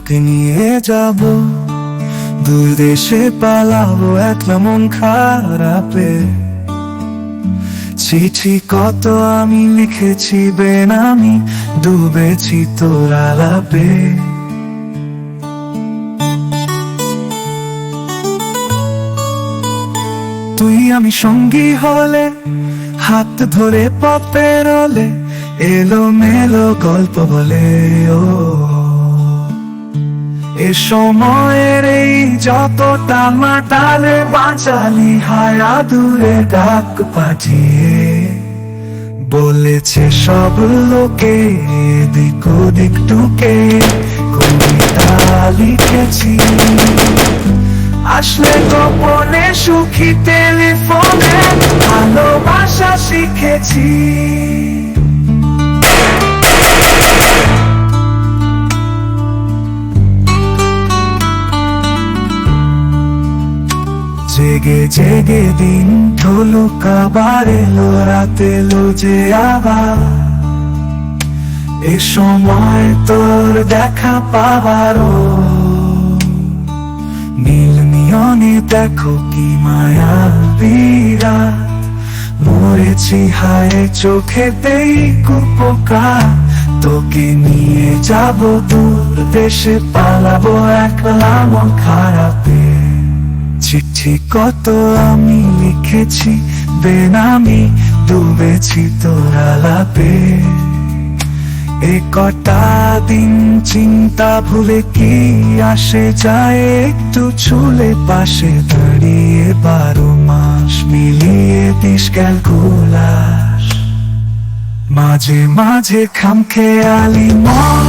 তোকে নিয়ে যাব দূর দেশে, পালাবো একলা মন খারাপে। চিঠি কত আমি লিখেছি বেনামি, ডুবেছি তোর আলাপে। তুই আমি সঙ্গী হলে, হাত ধরে পথ পেরোলে, এলো মেলো গল্প বলে ও। এ সময়ের এই যতটা মাতালে বাঁচালি হায়া দূরে ডাক পাঠিয়ে, বলেছে সব লোকে এদিক ওদিক টুকে কবিতা লিখেছি। আসলে গোপনে সুখী টেলিফোনে ভালোবাসা শিখেছি। জেগে জেগে দিন ঢোলো, কাবার এলো রাত এলো যে আবার। এ সময় তোর দেখা পাবারও, নীল নিয়নে দেখো কি মায়া বীরা। মরেছি হায় চোখেতেই কুপোকা, তোকে নিয়ে যাব দূর দেশে, পালাবো একলা মন খারাপে। চিঠি কত আমি লিখেছি বেনামি, ডুবেছি তোর আলাপে। এ কটা দিন চিন্তা ভুলে কি আসে যায়, একটু ছুলে পাশে দাঁড়িয়ে 12 মাস মিলিয়ে দিস ক্যালকুলাস। মাঝে মাঝে খামখেয়ালি মন